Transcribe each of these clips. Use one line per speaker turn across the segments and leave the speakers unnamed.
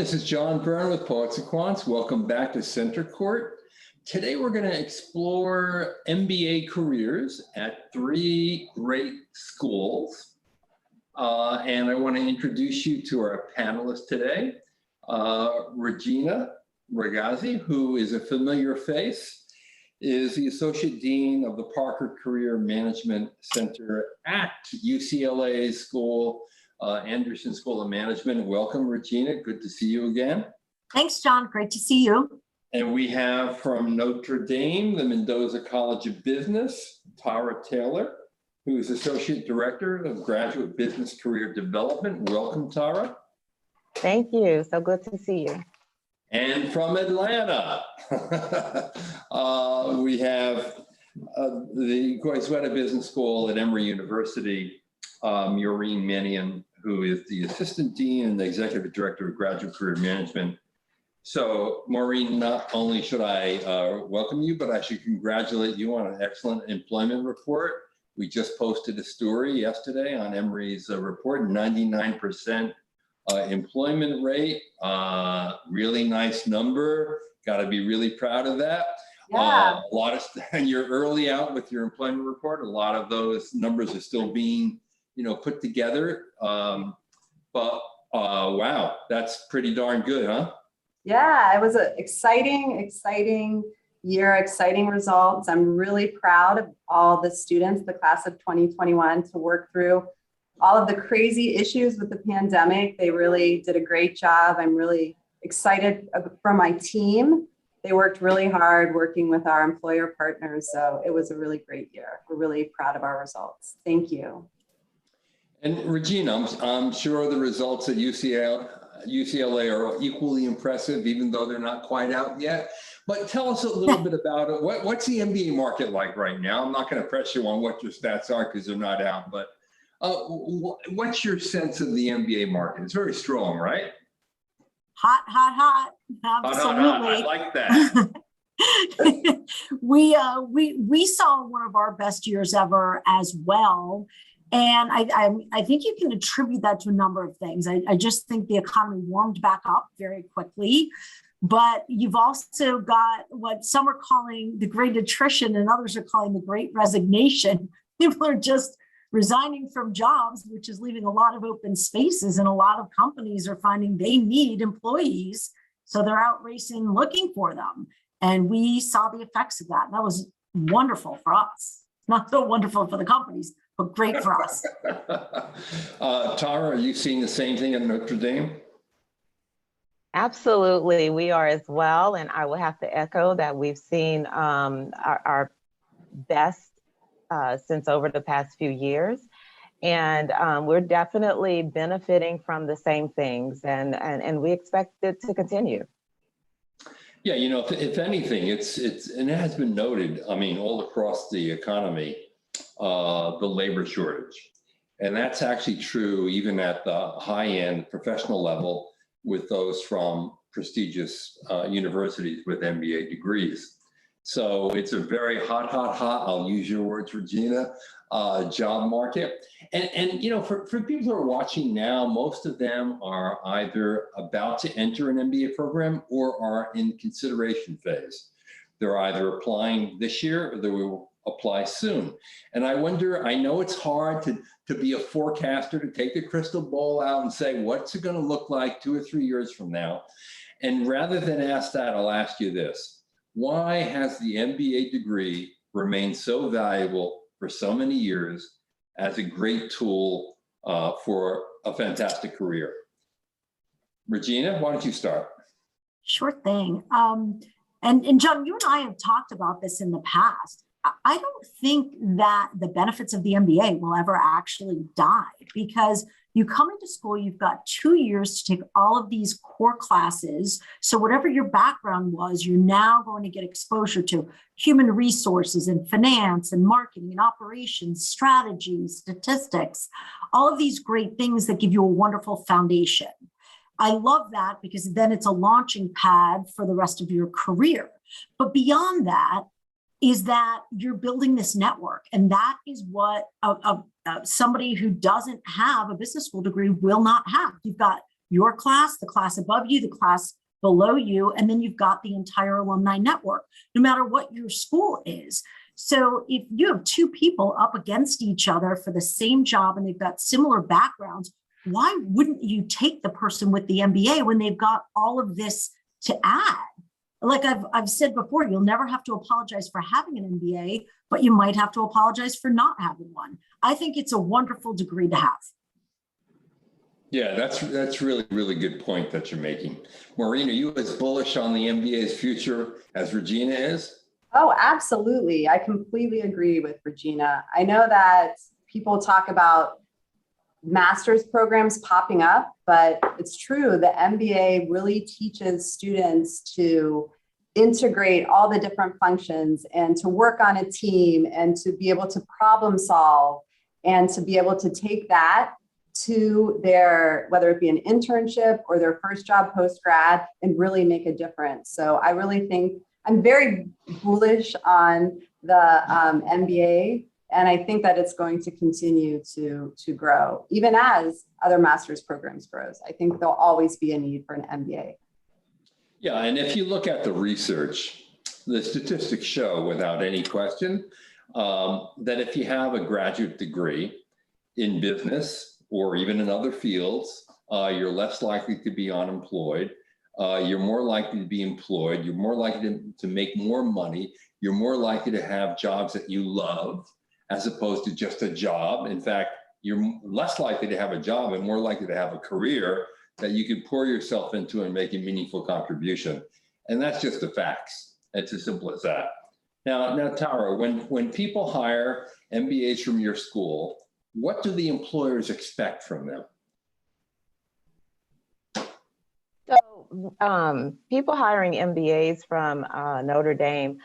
This is John Byrne with Poets and Quants. Welcome back to Center Court. Today we're going to explore MBA careers at three great schools. And I want to introduce you to our panelists today. Regina Ragazzi, who is a familiar face, is the Associate Dean of the Parker Career Management Center at UCLA Anderson School of Management. Welcome, Regina. Good to see you again.
Thanks, John. Great to see you.
And we have from Notre Dame, the Mendoza College of Business, Tara Taylor, who is Associate Director of Graduate Business Career Development. Welcome, Tara.
Thank you. So good to see you.
And from Atlanta, we have the Goizueta Business School at Emory University, Maureen Mannion, who is the Assistant Dean and the Executive Director of Graduate Career Management. So Maureen, not only should I welcome you, but I should congratulate you on an excellent employment report. We just posted a story yesterday on Emory's report, 99% employment rate, really nice number. Got to be really proud of that.
Yeah.
And you're early out with your employment report. A lot of those numbers are still being put together. Wow, that's pretty darn good, huh?
Yeah, it was an exciting year, exciting results. I'm really proud of all the students, the class of 2021, to work through all of the crazy issues with the pandemic. They really did a great job. I'm really excited for my team. They worked really hard working with our employer partners. So it was a really great year. We're really proud of our results. Thank you.
And Regina, I'm sure the results at UCLA are equally impressive, even though they're not quite out yet. But tell us a little bit about it. What's the MBA market like right now? I'm not going to press you on what your stats are because they're not out, but what's your sense of the MBA market? It's very strong, right?
Hot. Absolutely.
I like that.
We saw one of our best years ever as well. And I think you can attribute that to a number of things. I just think the economy warmed back up very quickly, but you've also got what some are calling the great attrition and others are calling the great resignation. People are just resigning from jobs, which is leaving a lot of open spaces, and a lot of companies are finding they need employees. So they're out racing, looking for them. And we saw the effects of that. And that was wonderful for us. Not so wonderful for the companies, but great for us.
Tara, are you seeing the same thing at Notre Dame?
Absolutely, we are as well. And I will have to echo that we've seen our best since over the past few years. And we're definitely benefiting from the same things, and we expect it to continue.
Yeah, if anything, and it has been noted, I mean, all across the economy, the labor shortage. And that's actually true even at the high-end professional level with those from prestigious universities with MBA degrees. So it's a very hot, I'll use your words, Regina, job market. And for people who are watching now, most of them are either about to enter an MBA program or are in consideration phase. They're either applying this year or they will apply soon. And I wonder, I know it's hard to be a forecaster, to take the crystal ball out and say, what's it going to look like 2 or 3 years from now? And rather than ask that, I'll ask you this. Why has the MBA degree remained so valuable for so many years as a great tool for a fantastic career? Regina, why don't you start?
Sure thing. And John, you and I have talked about this in the past. I don't think that the benefits of the MBA will ever actually die, because you come into school, you've got 2 years to take all of these core classes. So whatever your background was, you're now going to get exposure to human resources and finance and marketing and operations, strategy, statistics, all of these great things that give you a wonderful foundation. I love that because then it's a launching pad for the rest of your career. But beyond that, is that you're building this network. And that is what somebody who doesn't have a business school degree will not have. You've got your class, the class above you, the class below you, and then you've got the entire alumni network, no matter what your school is. So if you have two people up against each other for the same job and they've got similar backgrounds, why wouldn't you take the person with the MBA when they've got all of this to add? Like I've said before, you'll never have to apologize for having an MBA, but you might have to apologize for not having one. I think it's a wonderful degree to have.
Yeah, that's really, really good point that you're making. Maureen, are you as bullish on the MBA's future as Regina is?
Oh, absolutely. I completely agree with Regina. I know that people talk about master's programs popping up, but it's true. The MBA really teaches students to integrate all the different functions and to work on a team and to be able to problem solve and to be able to take that to their, whether it be an internship or their first job post-grad, and really make a difference. So I really think I'm very bullish on the MBA, and I think that it's going to continue to grow, even as other master's programs grows. I think there'll always be a need for an MBA.
Yeah, and if you look at the research, the statistics show without any question that if you have a graduate degree in business or even in other fields, you're less likely to be unemployed. You're more likely to be employed. You're more likely to make more money. You're more likely to have jobs that you love as opposed to just a job. In fact, you're less likely to have a job and more likely to have a career that you can pour yourself into and make a meaningful contribution. And that's just the facts. It's as simple as that. Now, Tara, when people hire MBAs from your school, what do the employers expect from them?
So people hiring MBAs from Notre Dame,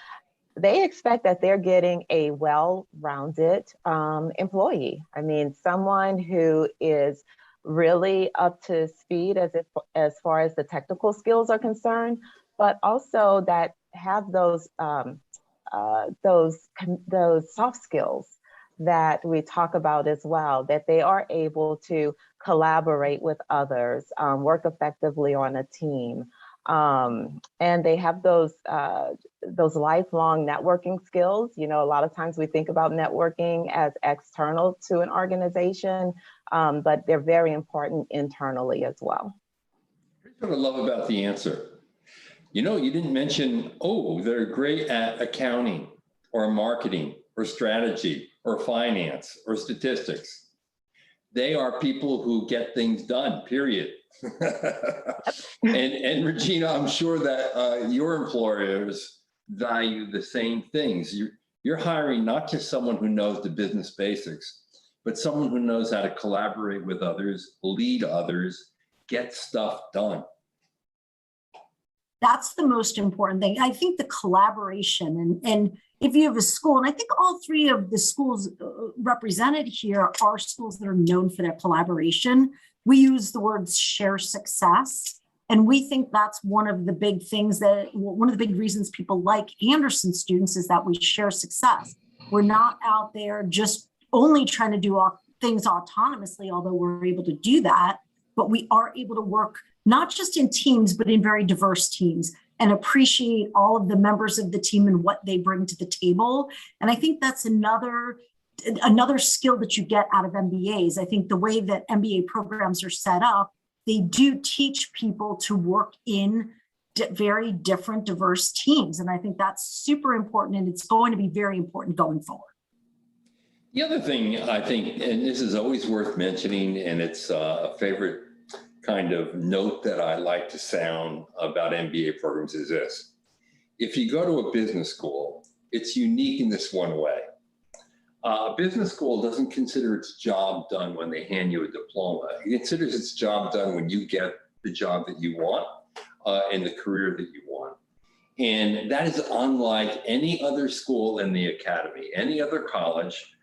they expect that they're getting a well-rounded employee. I mean, someone who is really up to speed as far as the technical skills are concerned, but also that have those soft skills that we talk about as well, that they are able to collaborate with others, work effectively on a team. And they have those lifelong networking skills. You know, a lot of times we think about networking as external to an organization, but they're very important internally as well.
Here's what I love about the answer. You know, you didn't mention, oh, they're great at accounting or marketing or strategy or finance or statistics. They are people who get things done, period. and Regina, I'm sure that your employers value the same things. You're hiring not just someone who knows the business basics, but someone who knows how to collaborate with others, lead others, get stuff done.
That's the most important thing. I think the collaboration and if you have a school, and I think all three of the schools represented here are schools that are known for their collaboration. We use the words share success. And we think that's one of the big things one of the big reasons people like Anderson students is that we share success. We're not out there just only trying to do things autonomously, although we're able to do that, but we are able to work not just in teams, but in very diverse teams, and appreciate all of the members of the team and what they bring to the table. And I think that's another skill that you get out of MBAs. I think the way that MBA programs are set up, they do teach people to work in very different, diverse teams. And I think that's super important, and it's going to be very important going forward.
The other thing I think, and this is always worth mentioning, and it's a favorite kind of note that I like to sound about MBA programs is this. If you go to a business school, it's unique in this one way. A business school doesn't consider its job done when they hand you a diploma. It considers its job done when you get the job that you want and the career that you want. And that is unlike any other school in the academy, any other college.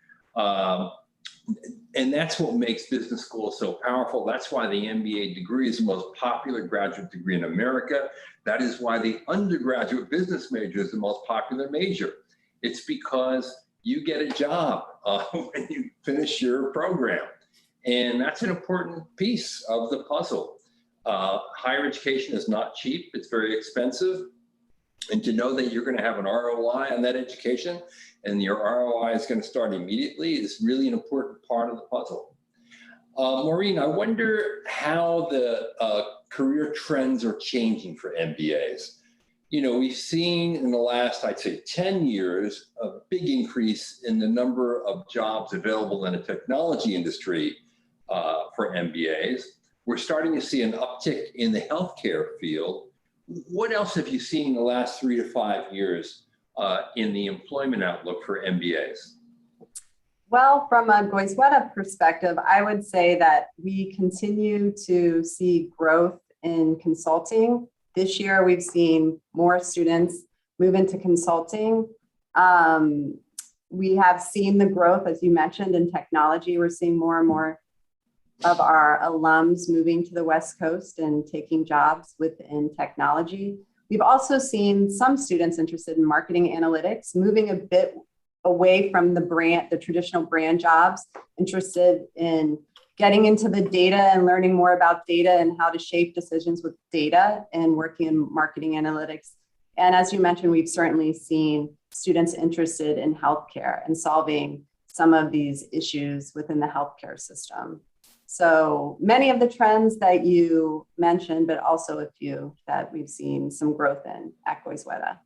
And that's what makes business schools so powerful. That's why the MBA degree is the most popular graduate degree in America. That is why the undergraduate business major is the most popular major. It's because you get a job when you finish your program. And that's an important piece of the puzzle. Higher education is not cheap. It's very expensive. And to know that you're going to have an ROI on that education and your ROI is going to start immediately is really an important part of the puzzle. Maureen, I wonder how the career trends are changing for MBAs. You know, we've seen in the last, I'd say 10 years, a big increase in the number of jobs available in the technology industry for MBAs. We're starting to see an uptick in the healthcare field. What else have you seen in the last 3 to 5 years in the employment outlook for MBAs?
Well, from a Goizueta perspective, I would say that we continue to see growth in consulting. This year, we've seen more students move into consulting. We have seen the growth, as you mentioned, in technology. We're seeing more and more of our alums moving to the West Coast and taking jobs within technology. We've also seen some students interested in marketing analytics, moving a bit away from the traditional brand jobs, interested in getting into the data and learning more about data and how to shape decisions with data and working in marketing analytics. And as you mentioned, we've certainly seen students interested in healthcare and solving some of these issues within the healthcare system. So many of the trends that you mentioned, but also a few that we've seen some growth in at Goizueta.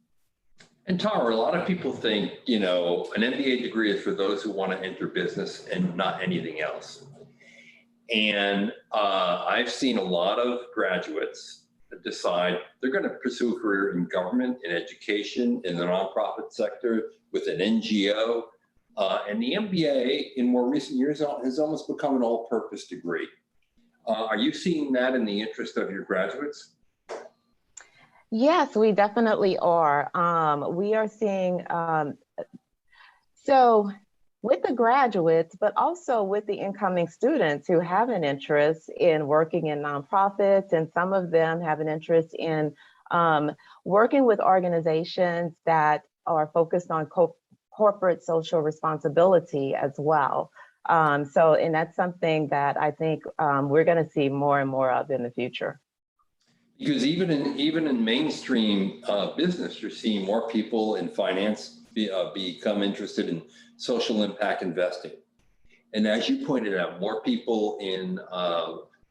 And Tara, a lot of people think, you know, an MBA degree is for those who want to enter business and not anything else. And I've seen a lot of graduates that decide they're going to pursue a career in government, in education, in the nonprofit sector, with an NGO. And the MBA in more recent years has almost become an all-purpose degree. Are you seeing that in the interest of your graduates?
Yes, we definitely are. We are seeing, so with the graduates, but also with the incoming students who have an interest in working in nonprofits, and some of them have an interest in working with organizations that are focused on corporate social responsibility as well. And that's something that I think we're going to see more and more of in the future.
Because even in mainstream business, you're seeing more people in finance become interested in social impact investing. And as you pointed out, more people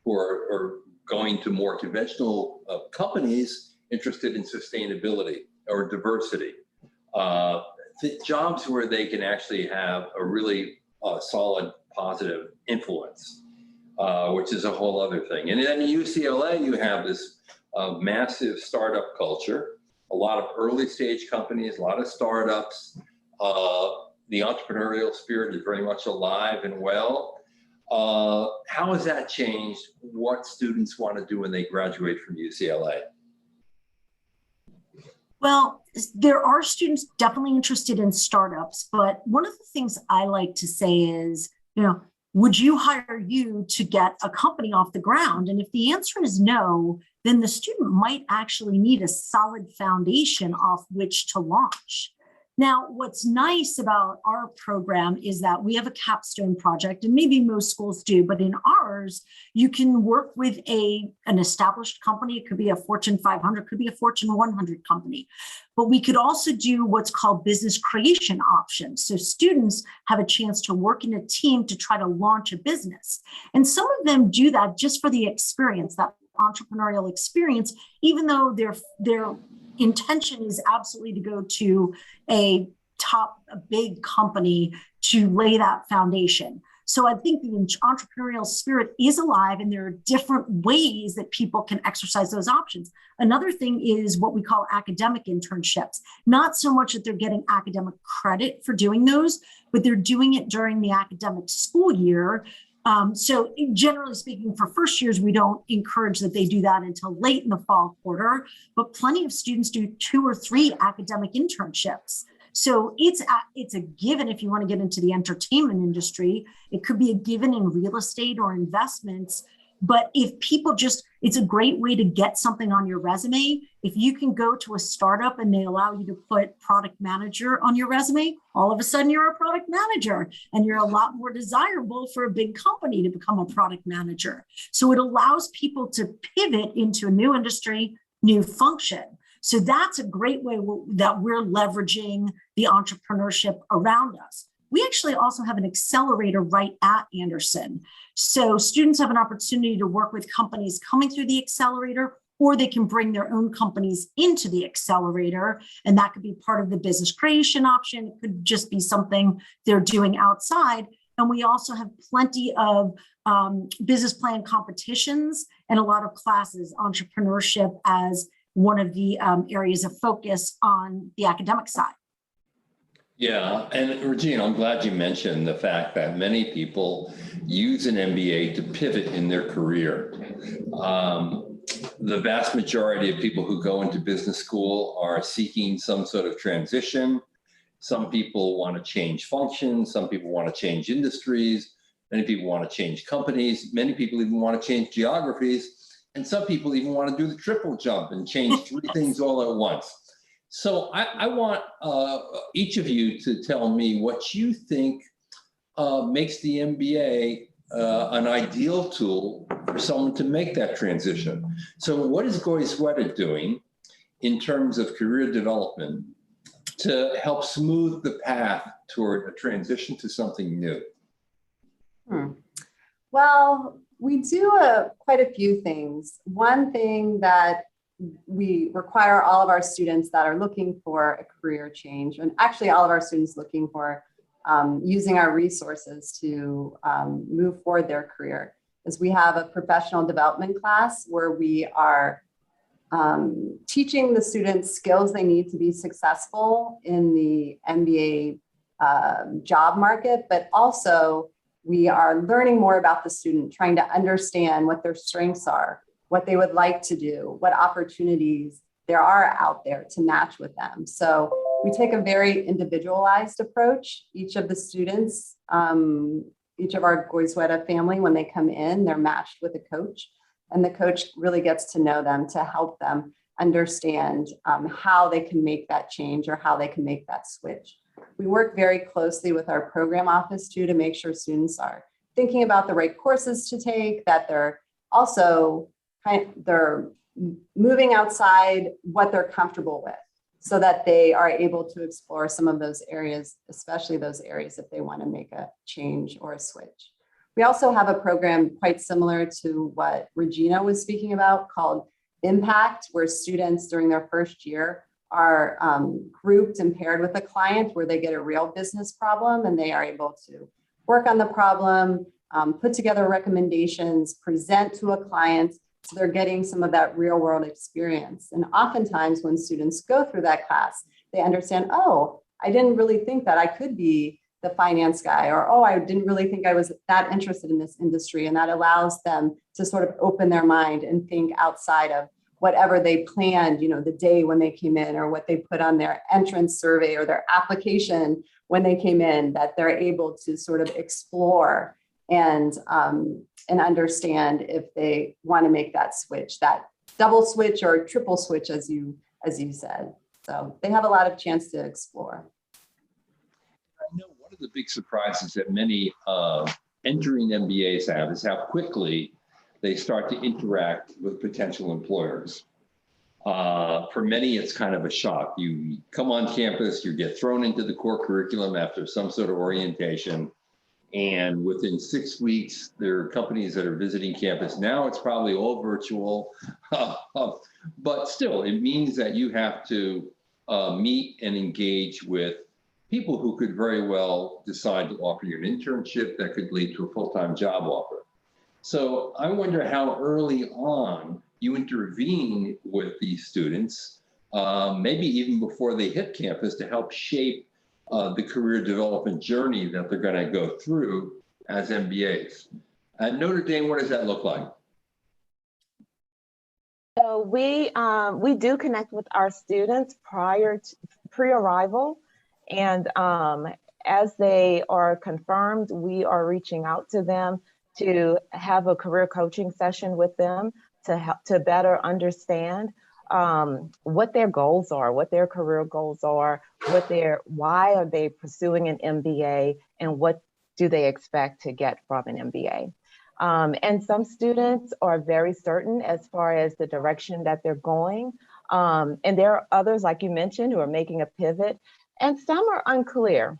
who are going to more conventional companies interested in sustainability or diversity. The jobs where they can actually have a really solid positive influence, which is a whole other thing. And then at UCLA, you have this massive startup culture, a lot of early stage companies, a lot of startups. The entrepreneurial spirit is very much alive and well. How has that changed what students want to do when they graduate from UCLA?
Well, there are students definitely interested in startups, but one of the things I like to say is, you know, would you hire you to get a company off the ground? And if the answer is no, then the student might actually need a solid foundation off which to launch. Now, what's nice about our program is that we have a capstone project, and maybe most schools do, but in ours, you can work with an established company. It could be a Fortune 500, could be a Fortune 100 company. But we could also do what's called business creation options. So students have a chance to work in a team to try to launch a business. And some of them do that just for the experience, that entrepreneurial experience, even though their intention is absolutely to go to a big company to lay that foundation. So I think the entrepreneurial spirit is alive, and there are different ways that people can exercise those options. Another thing is what we call academic internships. Not so much that they're getting academic credit for doing those, but they're doing it during the academic school year. So generally speaking, for first years, we don't encourage that they do that until late in the fall quarter, but plenty of students do 2 or 3 academic internships. So it's a given if you want to get into the entertainment industry. It could be a given in real estate or investments But if people just, it's a great way to get something on your resume. If you can go to a startup and they allow you to put product manager on your resume, all of a sudden you're a product manager and you're a lot more desirable for a big company to become a product manager. So it allows people to pivot into a new industry, new function. So that's a great way that we're leveraging the entrepreneurship around us. We actually also have an accelerator right at Anderson. So students have an opportunity to work with companies coming through the accelerator, or they can bring their own companies into the accelerator. And that could be part of the business creation option. It could just be something they're doing outside. And we also have plenty of business plan competitions and a lot of classes, entrepreneurship as one of the areas of focus on the academic side.
Yeah, and Regina, I'm glad you mentioned the fact that many people use an MBA to pivot in their career. The vast majority of people who go into business school are seeking some sort of transition. Some people want to change functions. Some people want to change industries. Many people want to change companies. Many people even want to change geographies. And some people even want to do the triple jump and change three things all at once. So I want each of you to tell me what you think makes the MBA an ideal tool for someone to make that transition. So what is Goizueta doing in terms of career development to help smooth the path toward a transition to something new?
Well, we do quite a few things. One thing that we require all of our students that are looking for a career change, and actually all of our students looking for using our resources to move forward their career, is we have a professional development class where we are teaching the students skills they need to be successful in the MBA job market, but also we are learning more about the student, trying to understand what their strengths are, what they would like to do, what opportunities there are out there to match with them. So we take a very individualized approach. Each of the students, each of our Goizueta family, when they come in, they're matched with a coach, and the coach really gets to know them to help them understand how they can make that change or how they can make that switch. We work very closely with our program office too to make sure students are thinking about the right courses to take, that they're also they're moving outside what they're comfortable with, so that they are able to explore some of those areas, especially those areas if they want to make a change or a switch. We also have a program quite similar to what Regina was speaking about called Impact, where students during their first year are grouped and paired with a client where they get a real business problem and they are able to work on the problem, put together recommendations, present to a client. So they're getting some of that real world experience. And oftentimes when students go through that class, they understand, oh, I didn't really think that I could be the finance guy, or, oh, I didn't really think I was that interested in this industry. And that allows them to sort of open their mind and think outside of whatever they planned, you know, the day when they came in, or what they put on their entrance survey or their application when they came in, that they're able to sort of explore and understand if they want to make that switch, that double switch or triple switch, as you said. So they have a lot of chance to explore.
I know one of the big surprises that many entering MBAs have is how quickly they start to interact with potential employers. For many, it's kind of a shock. You come on campus, you get thrown into the core curriculum after some sort of orientation, and within 6 weeks, there are companies that are visiting campus. Now it's probably all virtual, but still, it means that you have to meet and engage with people who could very well decide to offer you an internship that could lead to a full-time job offer. So I wonder how early on you intervene with these students, maybe even before they hit campus, to help shape the career development journey that they're going to go through as MBAs. At Notre Dame, what does that look like?
So we do connect with our students pre-arrival, and as they are confirmed, we are reaching out to them to have a career coaching session with them to help to better understand what their goals are, what their career goals are, why are they pursuing an MBA, and what do they expect to get from an MBA. And some students are very certain as far as the direction that they're going. And there are others, like you mentioned, who are making a pivot, and some are unclear.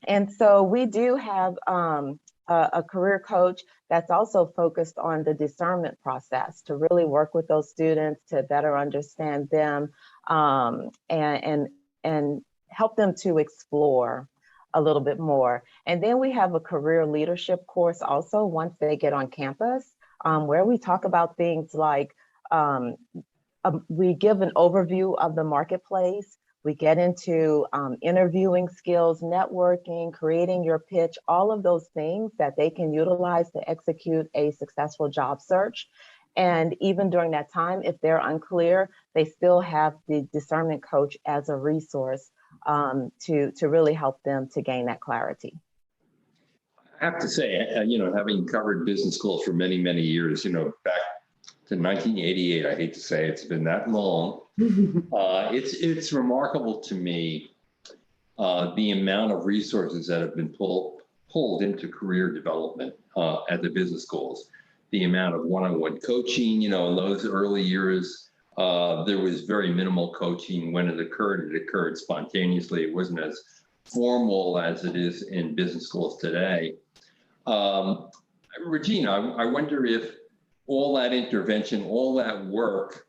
And so we do have a career coach that's also focused on the discernment process to really work with those students to better understand them and help them to explore a little bit more. And then we have a career leadership course also once they get on campus, where we talk about things like we give an overview of the marketplace. We get into interviewing skills, networking, creating your pitch, all of those things that they can utilize to execute a successful job search. And even during that time, if they're unclear, they still have the discernment coach as a resource to really help them to gain that clarity.
I have to say, having covered business schools for many, many years, back to 1988, I hate to say it's been that long. It's remarkable to me the amount of resources that have been pulled into career development at the business schools. The amount of one-on-one coaching, in those early years, there was very minimal coaching. When it occurred spontaneously. It wasn't as formal as it is in business schools today. Regina, I wonder if all that intervention, all that work,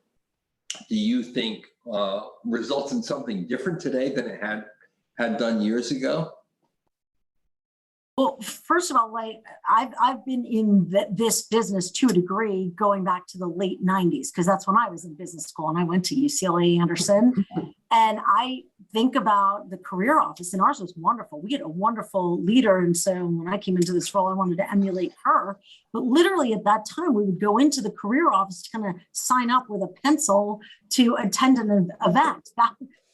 do you think results in something different today than it had done years ago?
Well, first of all, I've been in this business to a degree going back to the late 90s, because that's when I was in business school and I went to UCLA Anderson. And I think about the career office, and ours was wonderful. We had a wonderful leader. And so when I came into this role, I wanted to emulate her. But literally at that time, we would go into the career office to kind of sign up with a pencil to attend an event.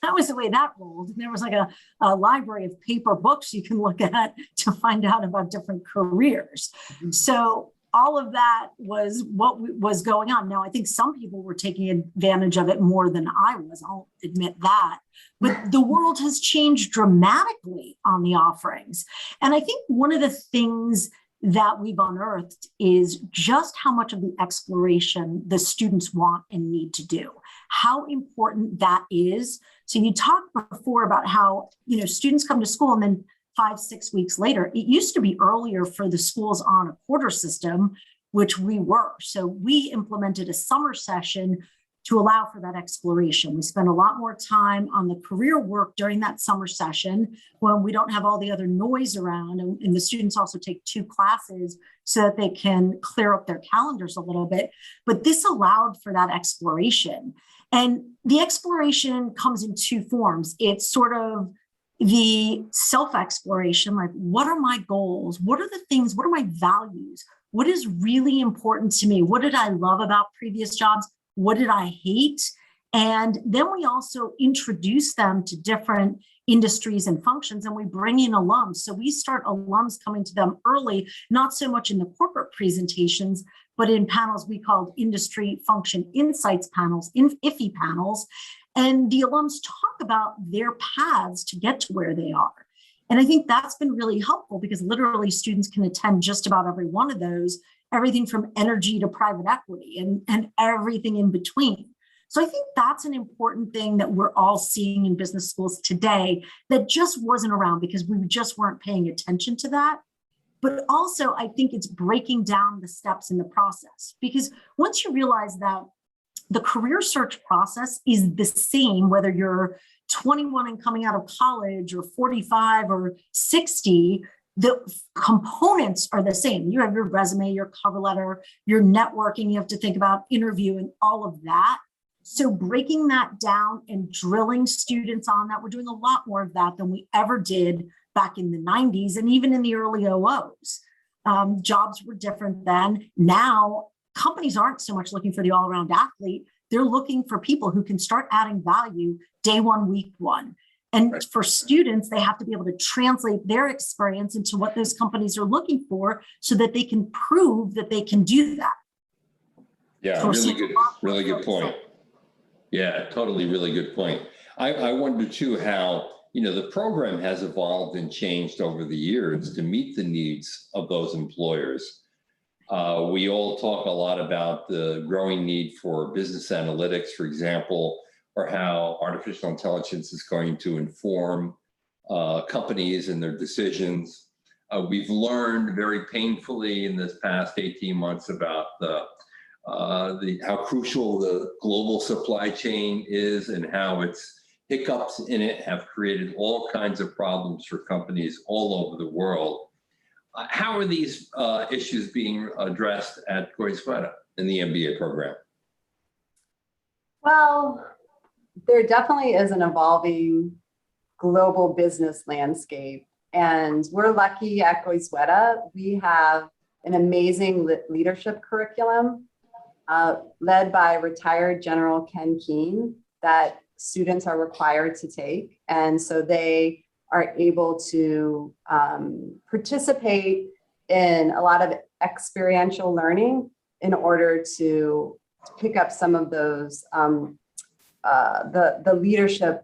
That was the way that rolled. There was like a library of paper books you can look at to find out about different careers. Mm-hmm. So all of that was what was going on. Now, I think some people were taking advantage of it more than I was. I'll admit that. But the world has changed dramatically on the offerings. And I think one of the things that we've unearthed is just how much of the exploration the students want and need to do, how important that is. So you talked before about how, students come to school and then 5-6 weeks later, it used to be earlier for the schools on a quarter system, which we were. So we implemented a summer session to allow for that exploration. We spend a lot more time on the career work during that summer session when we don't have all the other noise around. And the students also take 2 classes so that they can clear up their calendars a little bit. But this allowed for that exploration. And the exploration comes in 2 forms. It's sort of the self-exploration, like what are my goals? What are the things? What are my values? What is really important to me? What did I love about previous jobs? What did I hate? And then we also introduce them to different industries and functions, and we bring in alums. So we start alums coming to them early, not so much in the corporate presentations, but in panels we called industry function insights panels, IFI panels. And the alums talk about their paths to get to where they are. And I think that's been really helpful because literally students can attend just about every one of those, everything from energy to private equity and everything in between. So I think that's an important thing that we're all seeing in business schools today that just wasn't around because we just weren't paying attention to that. But also, I think it's breaking down the steps in the process, because once you realize that the career search process is the same, whether you're 21 and coming out of college or 45 or 60, the components are the same. You have your resume, your cover letter, your networking, you have to think about interviewing, all of that. So breaking that down and drilling students on that, we're doing a lot more of that than we ever did back in the 90s and even in the early 00s. Jobs were different then. Now, companies aren't so much looking for the all-around athlete. They're looking for people who can start adding value day one, week one. And
Right.
for students, they have to be able to translate their experience into what those companies are looking for so that they can prove that they can do that.
Yeah,
So we're
really
seeing
good,
a lot more
really good
focus
point. Yeah, totally, really good point. I wonder too how, the program has evolved and changed over the years to meet the needs of those employers. We all talk a lot about the growing need for business analytics, for example, or how artificial intelligence is going to inform companies and their decisions. We've learned very painfully in this past 18 months about how crucial the global supply chain is and how its hiccups in it have created all kinds of problems for companies all over the world. How are these issues being addressed at Goizueta in the MBA program?
Well, there definitely is an evolving global business landscape. And we're lucky at Goizueta. We have an amazing leadership curriculum led by retired General Ken Keene that students are required to take. And so they are able to participate in a lot of experiential learning in order to pick up some of those, the leadership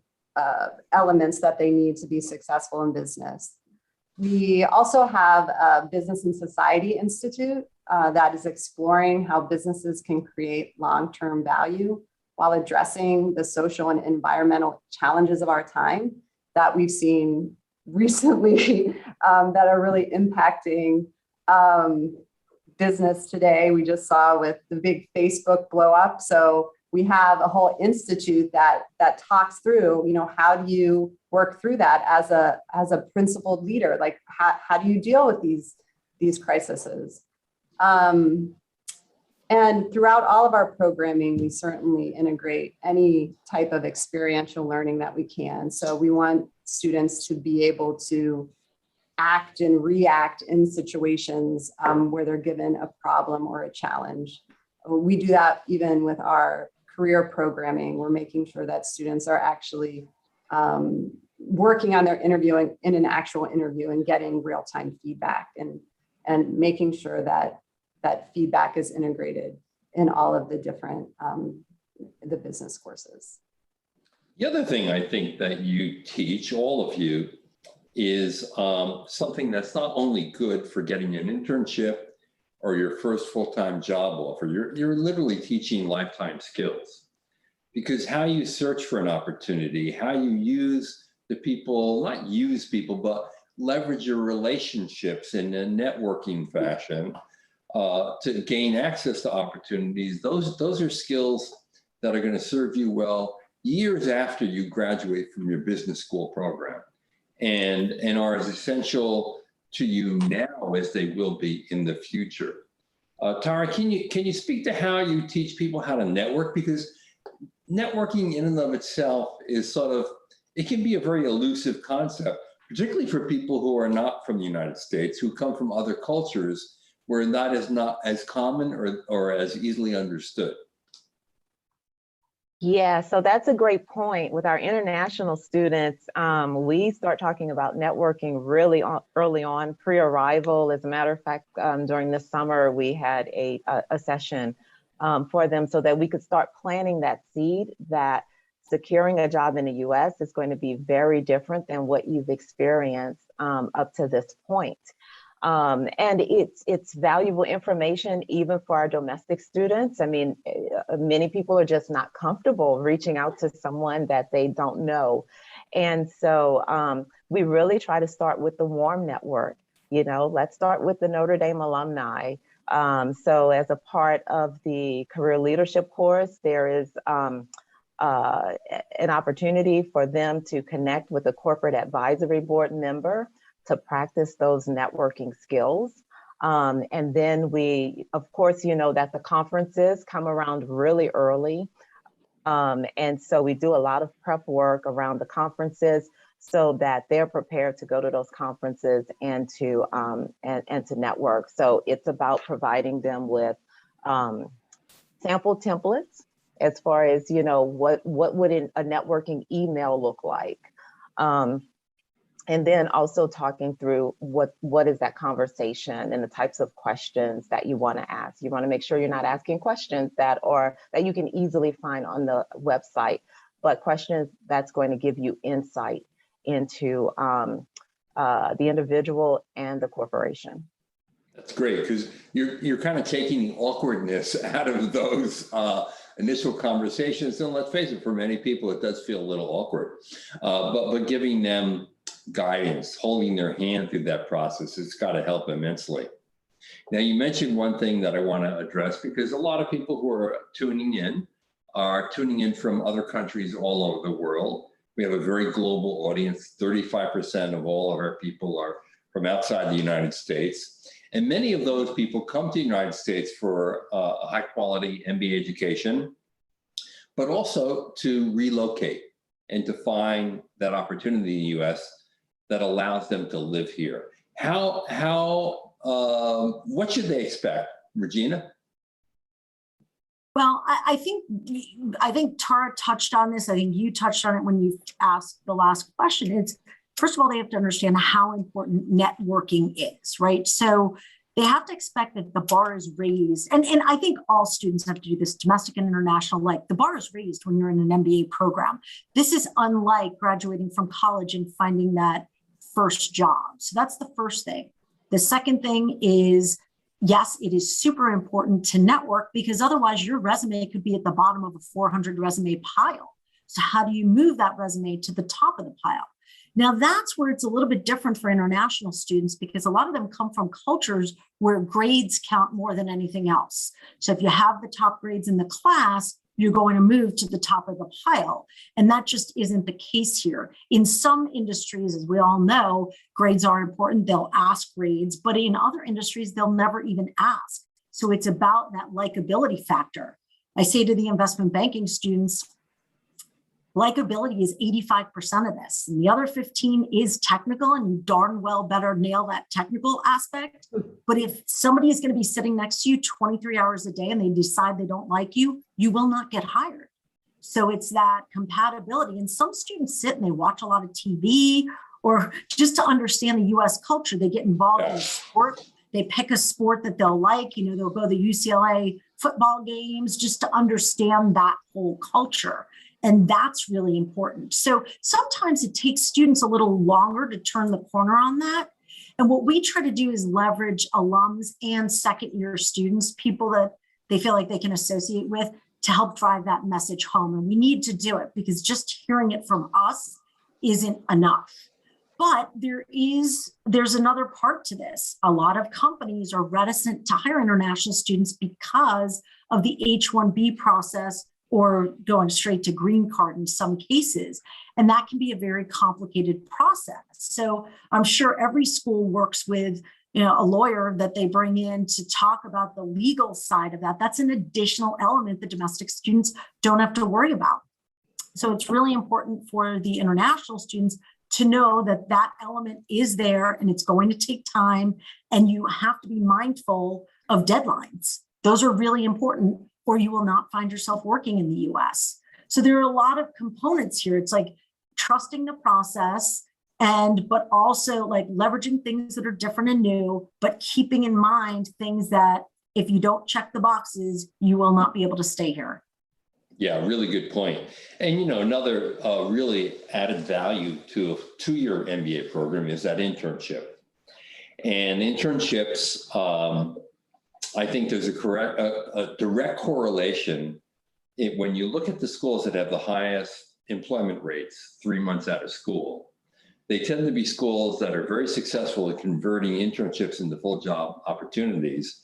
elements that they need to be successful in business. We also have a Business and Society Institute that is exploring how businesses can create long-term value while addressing the social and environmental challenges of our time that we've seen recently that are really impacting business today. We just saw with the big Facebook blow up. So we have a whole institute that talks through, how do you work through that as a principled leader? Like how do you deal with these crises? And throughout all of our programming, we certainly integrate any type of experiential learning that we can. So we want students to be able to act and react in situations where they're given a problem or a challenge. We do that even with our career programming. We're making sure that students are actually working on their interviewing in an actual interview and getting real-time feedback and making sure that feedback is integrated in all of the different the business courses.
The other thing I think that you teach, all of you, is something that's not only good for getting an internship or your first full-time job offer. You're literally teaching lifetime skills, because how you search for an opportunity, how you use the people, not use people, but leverage your relationships in a networking fashion to gain access to opportunities. Those are skills that are going to serve you well years after you graduate from your business school program, and are as essential to you now as they will be in the future. Tara, can you speak to how you teach people how to network? Because networking in and of itself is it can be a very elusive concept, particularly for people who are not from the United States, who come from other cultures where that is not as common or as easily understood.
Yeah, so that's a great point. With our international students, we start talking about networking really early on, pre-arrival. As a matter of fact, during the summer, we had a session for them so that we could start planting that seed that securing a job in the US is going to be very different than what you've experienced up to this point. And it's valuable information even for our domestic students. I mean, many people are just not comfortable reaching out to someone that they don't know. And so we really try to start with the warm network. Let's start with the Notre Dame alumni. So as a part of the career leadership course, there is an opportunity for them to connect with a corporate advisory board member to practice those networking skills. And then we, of course, that the conferences come around really early. And so we do a lot of prep work around the conferences so that they're prepared to go to those conferences and to network. So it's about providing them with sample templates as far as, what would a networking email look like? And then also talking through what is that conversation and the types of questions that you want to ask. You want to make sure you're not asking questions that you can easily find on the website, but questions that's going to give you insight into the individual and the corporation.
That's great, because you're kind of taking the awkwardness out of those initial conversations. And let's face it, for many people, it does feel a little awkward, but giving them guidance, holding their hand through that process, it's got to help immensely. Now, you mentioned one thing that I want to address, because a lot of people who are tuning in are tuning in from other countries all over the world. We have a very global audience. 35% of all of our people are from outside the United States. And many of those people come to the United States for a high quality MBA education, but also to relocate and to find that opportunity in the US that allows them to live here. What should they expect, Regina?
Well, I think Tara touched on this. I think you touched on it when you asked the last question. It's, first of all, they have to understand how important networking is, right? So they have to expect that the bar is raised. And I think all students have to do this, domestic and international, like the bar is raised when you're in an MBA program. This is unlike graduating from college and finding that first job. So that's the first thing. The second thing is, yes, it is super important to network, because otherwise your resume could be at the bottom of a 400 resume pile. So how do you move that resume to the top of the pile? Now, that's where it's a little bit different for international students, because a lot of them come from cultures where grades count more than anything else. So if you have the top grades in the class, you're going to move to the top of the pile. And that just isn't the case here. In some industries, as we all know, grades are important. They'll ask grades, but in other industries, they'll never even ask. So it's about that likability factor. I say to the investment banking students, likability is 85% of this. And the other 15 is technical, and you darn well better nail that technical aspect. But if somebody is going to be sitting next to you 23 hours a day and they decide they don't like you, you will not get hired. So it's that compatibility. And some students sit and they watch a lot of TV, or just to understand the US culture, they get involved in sport. They pick a sport that they'll like, they'll go to the UCLA football games just to understand that whole culture. And that's really important. So sometimes it takes students a little longer to turn the corner on that. And what we try to do is leverage alums and second-year students, people that they feel like they can associate with, to help drive that message home. And we need to do it, because just hearing it from us isn't enough. But there's another part to this. A lot of companies are reticent to hire international students because of the H-1B process, or going straight to green card in some cases. And that can be a very complicated process. So I'm sure every school works with a lawyer that they bring in to talk about the legal side of that. That's an additional element that domestic students don't have to worry about. So it's really important for the international students to know that that element is there, and it's going to take time, and you have to be mindful of deadlines. Those are really important, or you will not find yourself working in the US. So there are a lot of components here. It's like trusting the process, but also like leveraging things that are different and new, but keeping in mind things that if you don't check the boxes, you will not be able to stay here.
Yeah, really good point. And another really added value to a two-year MBA program is that internship. And internships, I think there's a direct correlation when you look at the schools that have the highest employment rates 3 months out of school. They tend to be schools that are very successful at converting internships into full job opportunities,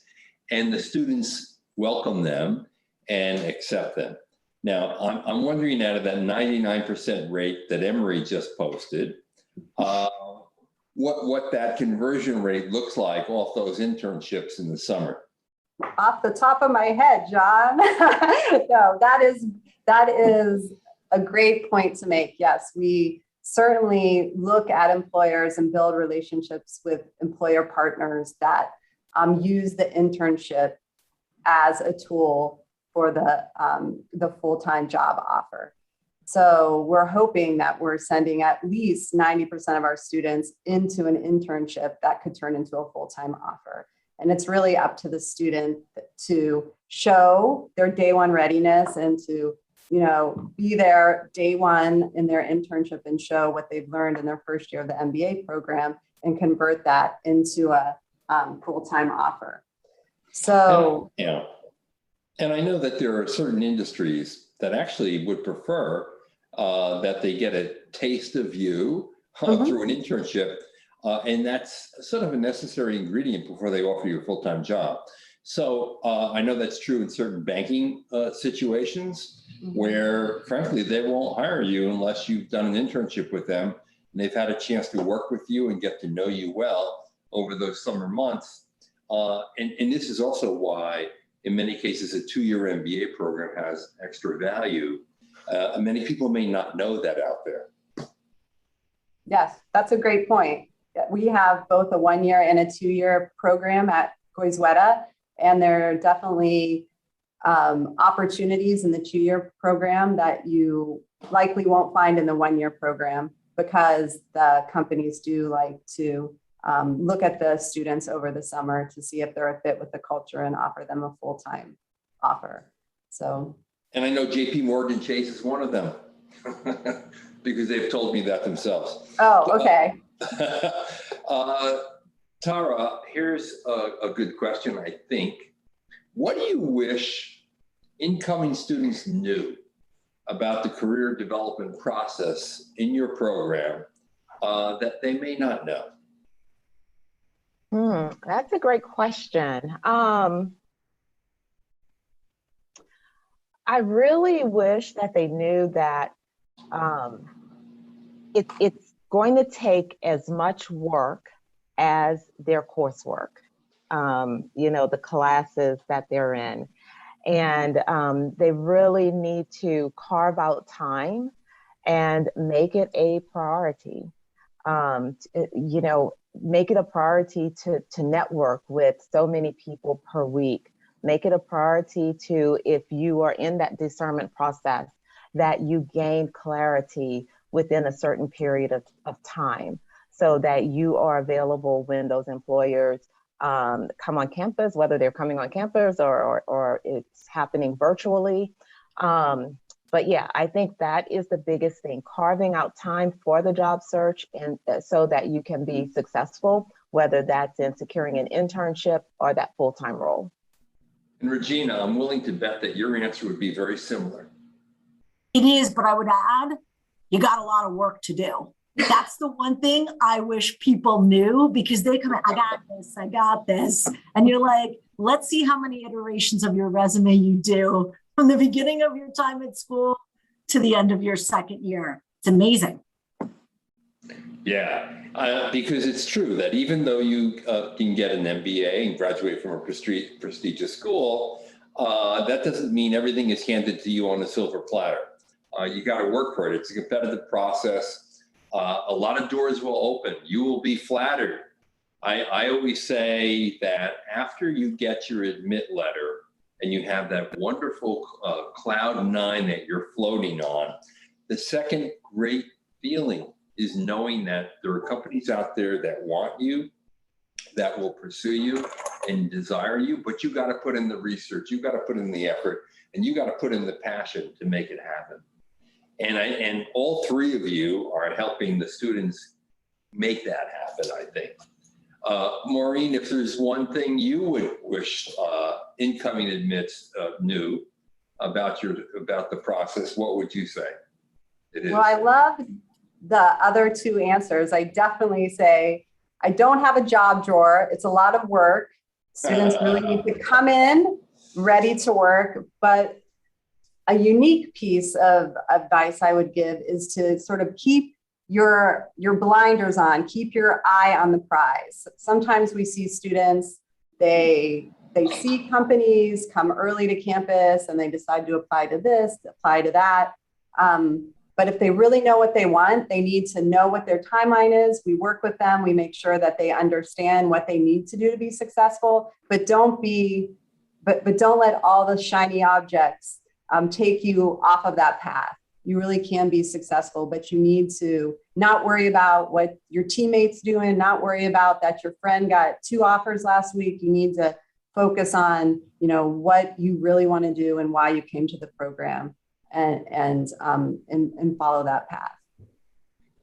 and the students welcome them and accept them. Now, I'm wondering, out of that 99% rate that Emory just posted, what that conversion rate looks like off those internships in the summer.
Off the top of my head, John. No, that is a great point to make. Yes, we certainly look at employers and build relationships with employer partners that use the internship as a tool for the full-time job offer. So we're hoping that we're sending at least 90% of our students into an internship that could turn into a full-time offer. And it's really up to the student to show their day one readiness and to, be there day one in their internship and show what they've learned in their first year of the MBA program and convert that into a full-time offer. So,
and I know that there are certain industries that actually would prefer that they get a taste of you through an internship. And that's sort of a necessary ingredient before they offer you a full-time job. So I know that's true in certain banking situations where, frankly, they won't hire you unless you've done an internship with them and they've had a chance to work with you and get to know you well over those summer months. And this is also why, in many cases, a 2-year MBA program has extra value. Many people may not know that out there.
Yes, that's a great point. We have both a 1-year and a 2-year program at Goizueta, and there are definitely opportunities in the 2-year program that you likely won't find in the 1-year program, because the companies do like to look at the students over the summer to see if they're a fit with the culture and offer them a full-time offer. So,
and I know JP Morgan Chase is one of them because they've told me that themselves.
Oh, okay.
Tara, here's a good question, I think. What do you wish incoming students knew about the career development process in your program that they may not know?
That's a great question. I really wish that they knew that it's going to take as much work as their coursework, the classes that they're in. And they really need to carve out time and make it a priority. Make it a priority to network with so many people per week. Make it a priority to, if you are in that discernment process, that you gain clarity within a certain period of time so that you are available when those employers come on campus, whether they're coming on campus or it's happening virtually. But yeah, I think that is the biggest thing, carving out time for the job search and so that you can be successful, whether that's in securing an internship or that full-time role.
And Regina, I'm willing to bet that your answer would be very similar.
It is, but I would add, you got a lot of work to do. That's the one thing I wish people knew, because they come in, I got this. And you're like, let's see how many iterations of your resume you do from the beginning of your time at school to the end of your second year. It's amazing.
Yeah, because it's true that even though you can get an MBA and graduate from a prestigious school, that doesn't mean everything is handed to you on a silver platter. You got to work for it. It's a competitive process. A lot of doors will open. You will be flattered. I always say that after you get your admit letter and you have that wonderful cloud 9 that you're floating on, the second great feeling is knowing that there are companies out there that want you, that will pursue you and desire you, but you got to put in the research, you got to put in the effort, and you got to put in the passion to make it happen. And all three of you are helping the students make that happen, I think. Maureen, if there's one thing you would wish incoming admits knew about the process, what would you say it is?
Well, I love the other two answers. I definitely say, I don't have a job drawer. It's a lot of work. Students really need to come in ready to work, but a unique piece of advice I would give is to sort of keep your blinders on, keep your eye on the prize. Sometimes we see students, they see companies come early to campus and they decide to apply to this, apply to that. But if they really know what they want, they need to know what their timeline is. We work with them. We make sure that they understand what they need to do to be successful, but don't let all the shiny objects take you off of that path. you really can be successful, but you need to not worry about what your teammates doing, not worry about that your friend got 2 offers last week. You need to focus on, what you really want to do and why you came to the program, and follow that path.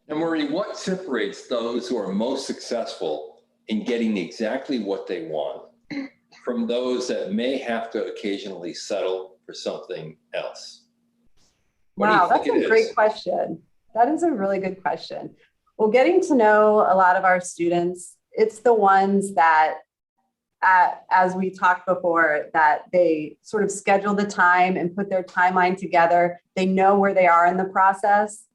Emory, what separates those who are most successful in getting exactly what they want from those that may have to occasionally settle for something else?
Wow, that's a great question. That is a really good question. Well, getting to know a lot of our students, it's the ones that, as we talked before, that they sort of schedule the time and put their timeline together. They know where they are in the process.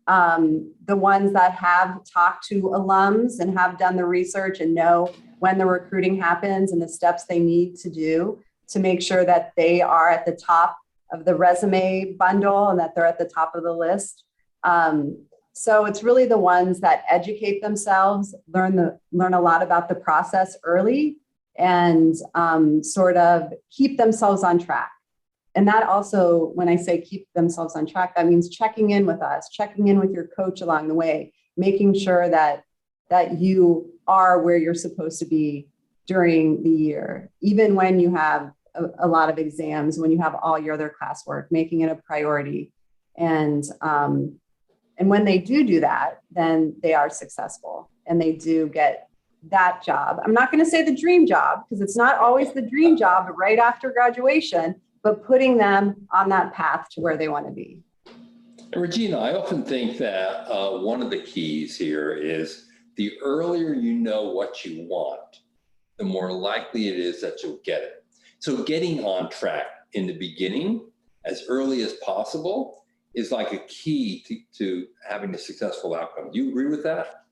The ones that have talked to alums and have done the research and know when the recruiting happens and the steps they need to do to make sure that they are at the top of the resume bundle and that they're at the top of the list. So it's really the ones that educate themselves, learn a lot about the process early, and sort of keep themselves on track. And that also, when I say keep themselves on track, that means checking in with us, checking in with your coach along the way, making sure that you are where you're supposed to be during the year, even when you have a lot of exams, when you have all your other classwork, making it a priority. And when they do that, then they are successful and they do get that job. I'm not going to say the dream job, because it's not always the dream job right after graduation, but putting them on that path to where they want to be.
And Regina, I often think that one of the keys here is the earlier you know what you want, the more likely it is that you'll get it. So getting on track in the beginning, as early as possible, is like a key to having a successful outcome. Do you agree with that?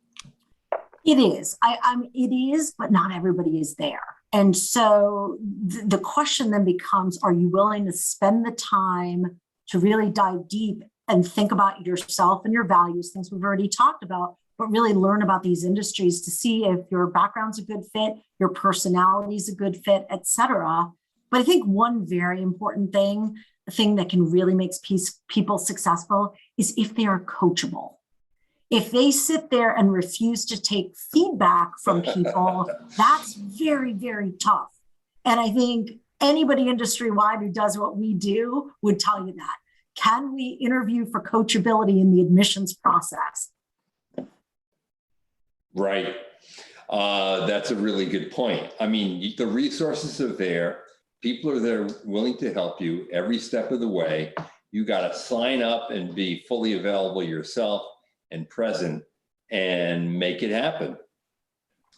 It is. It is, but not everybody is there. And so the question then becomes, are you willing to spend the time to really dive deep and think about yourself and your values, things we've already talked about, but really learn about these industries to see if your background's a good fit, your personality is a good fit, et cetera. But I think one very important thing, the thing that can really make people successful, is if they are coachable. If they sit there and refuse to take feedback from people, that's very, very tough. And I think anybody industry-wide who does what we do would tell you that. Can we interview for coachability in the admissions process?
Right. That's a really good point. I mean, the resources are there. People are there willing to help you every step of the way. You got to sign up and be fully available yourself and present and make it happen.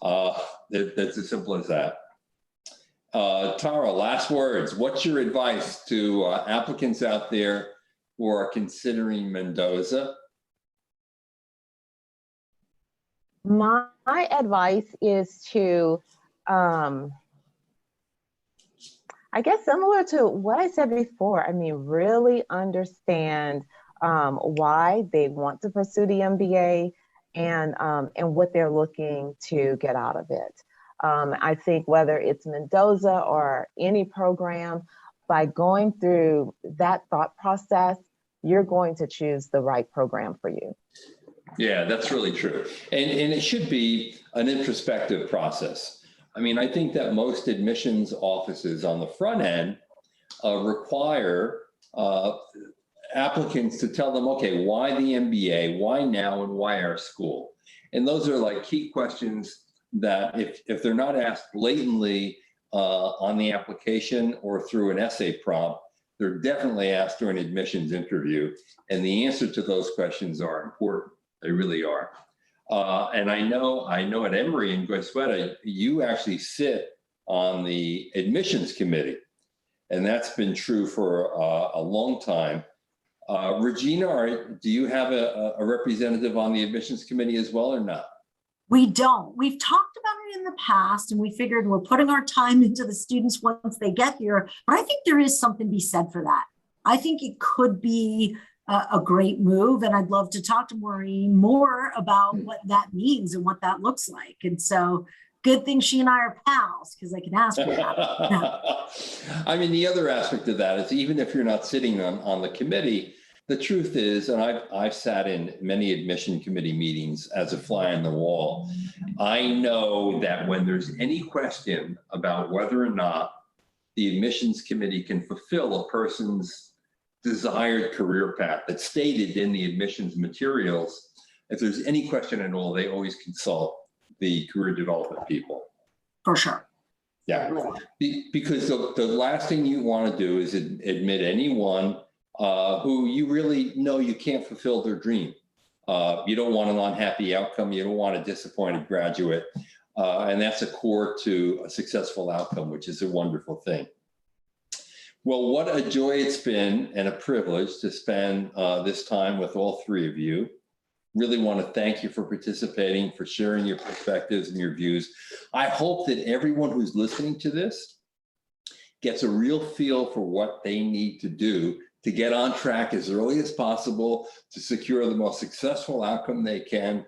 That's as simple as that. Tara, last words. What's your advice to applicants out there who are considering Mendoza?
My advice is to, I guess similar to what I said before, I mean, really understand why they want to pursue the MBA and what they're looking to get out of it. I think whether it's Mendoza or any program, by going through that thought process, you're going to choose the right program for you.
Yeah, that's really true. And it should be an introspective process. I mean, I think that most admissions offices on the front end require applicants to tell them, okay, why the MBA, why now, and why our school? And those are like key questions that if they're not asked blatantly on the application or through an essay prompt, they're definitely asked during an admissions interview. And the answer to those questions are important. They really are. And I know at Emory and Goizueta, you actually sit on the admissions committee, and that's been true for a long time. Regina, do you have a representative on the admissions committee as well or not?
We don't. We've talked about it in the past, and we figured we're putting our time into the students once they get here. But I think there is something to be said for that. I think it could be a great move, and I'd love to talk to Maureen more about what that means and what that looks like. And so, good thing she and I are pals, because I can ask her that.
I mean, the other aspect of that is even if you're not sitting on the committee, The truth is, and I've sat in many admission committee meetings as a fly on the wall. I know that when there's any question about whether or not the admissions committee can fulfill a person's desired career path that's stated in the admissions materials, if there's any question at all, they always consult the career development people.
For sure.
Yeah, because the last thing you want to do is admit anyone who you really know you can't fulfill their dream. You don't want an unhappy outcome. You don't want a disappointed graduate. And that's a core to a successful outcome, which is a wonderful thing. Well, what a joy it's been and a privilege to spend this time with all three of you. Really want to thank you for participating, for sharing your perspectives and your views. I hope that everyone who's listening to this gets a real feel for what they need to do to get on track as early as possible to secure the most successful outcome they can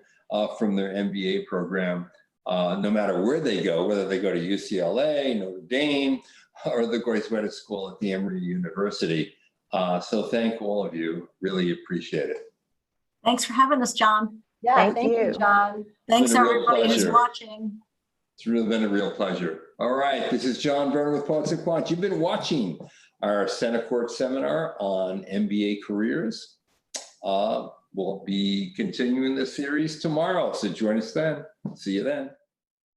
from their MBA program, no matter where they go, whether they go to UCLA, Notre Dame, or the Goizueta School at the Emory University. So thank all of you, really appreciate it.
Thanks for having us, John.
Yeah,
Thank you.
John.
Thanks
been a real
everybody who's
pleasure.
watching.
It's really been a real pleasure. All right, this is John Byrne with Poets and Quants. You've been watching our Senate Court seminar on MBA careers. We'll be continuing the series tomorrow, so join us then. See you then.